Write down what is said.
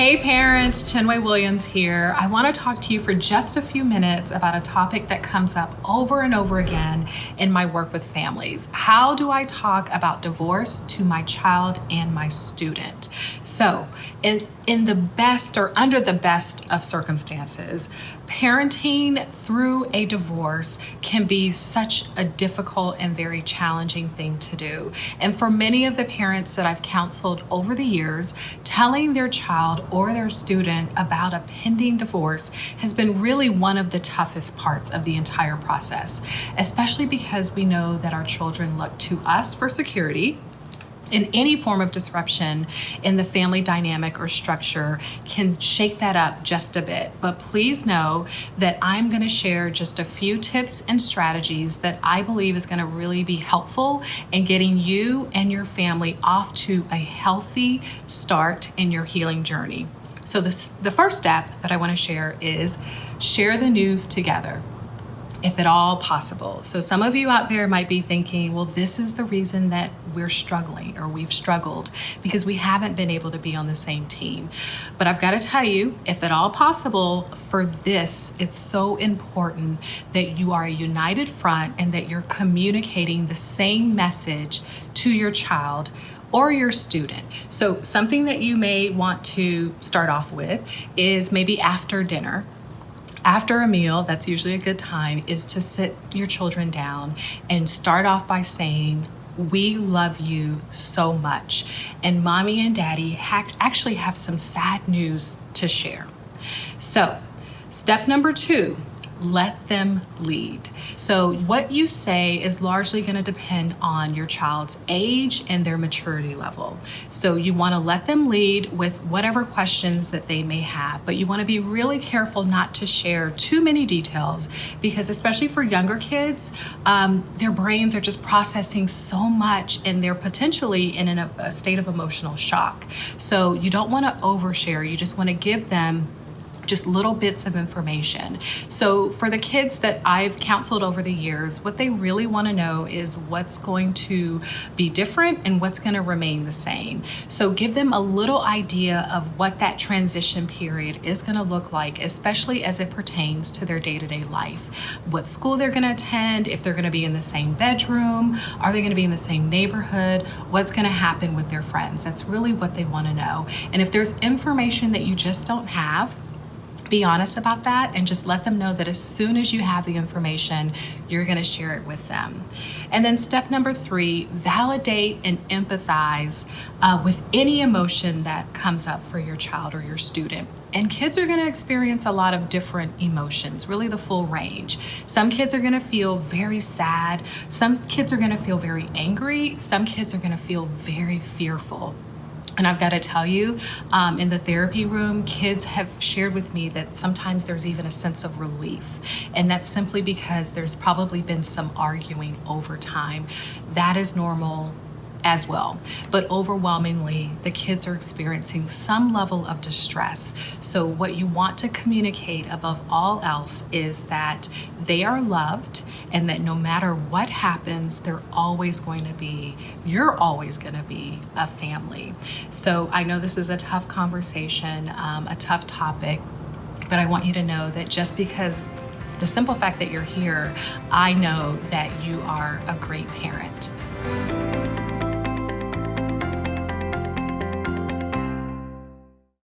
Hey parents, Chinwe Williams here. I want to talk to you for just a few minutes about a topic that comes up over and over again in my work with families. How do I talk about divorce to my child and my student? So, in the best or under the best of circumstances, parenting through a divorce can be such a difficult and very challenging thing to do. And for many of the parents that I've counseled over the years, telling their child or their student about a pending divorce has been really one of the toughest parts of the entire process, especially because we know that our children look to us for security. And any form of disruption in the family dynamic or structure can shake that up just a bit. But please know that I'm going to share just a few tips and strategies that I believe is going to really be helpful in getting you and your family off to a healthy start in your healing journey. So the first step that I want to share is share the news together, if at all possible. So some of you out there might be thinking, well, this is the reason that we're struggling or we've struggled because we haven't been able to be on the same team. But I've got to tell you, if at all possible, for this, it's so important that you are a united front and that you're communicating the same message to your child or your student. So something that you may want to start off with is maybe after dinner. After a meal, that's usually a good time, is to sit your children down and start off by saying, we love you so much. And mommy and daddy actually have some sad news to share. So, step number 2, let them lead. So what you say is largely going to depend on your child's age and their maturity level. So you want to let them lead with whatever questions that they may have, but you want to be really careful not to share too many details because especially for younger kids, their brains are just processing so much and they're potentially in a state of emotional shock. So you don't want to overshare. You just want to give them just little bits of information. So for the kids that I've counseled over the years, what they really want to know is what's going to be different and what's going to remain the same. So give them a little idea of what that transition period is going to look like, especially as it pertains to their day-to-day life. What school they're going to attend, if they're going to be in the same bedroom, are they going to be in the same neighborhood, what's going to happen with their friends. That's really what they want to know. And if there's information that you just don't have, be honest about that and just let them know that as soon as you have the information, you're going to share it with them. And then step number 3, validate and empathize with any emotion that comes up for your child or your student. And kids are going to experience a lot of different emotions, really the full range. Some kids are going to feel very sad. Some kids are going to feel very angry. Some kids are going to feel very fearful. And I've got to tell you, in the therapy room, kids have shared with me that sometimes there's even a sense of relief. And that's simply because there's probably been some arguing over time. That is normal as well. But overwhelmingly, the kids are experiencing some level of distress. So what you want to communicate above all else is that they are loved and that no matter what happens, you're always going to be a family. So I know this is a tough conversation, a tough topic, but I want you to know that just because the simple fact that you're here, I know that you are a great parent.